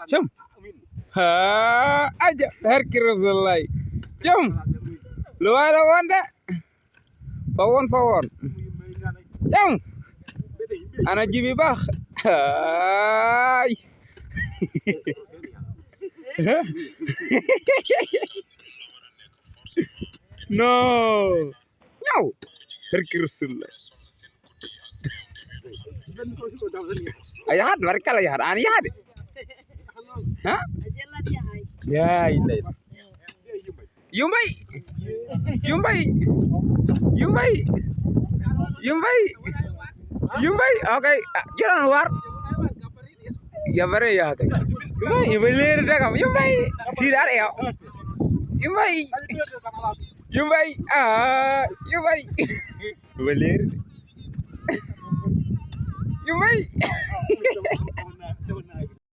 Cem. Ha aja barki Rasulullah. Cem. Lu ada wanda. Fawon. Cem. Ana jibi bax. Ay. No. Ñaw. Barki Rasulullah. Ayah barka la yahad an yahad. Ha? Ya ilay. Yumbay. Okay. Jalan luar. Ya bare ya kay. Yumbay leer dagam. Yumbay. Sidar ya. Yumbay. Ah, Yumbay. Yumbay leer. Yumbay.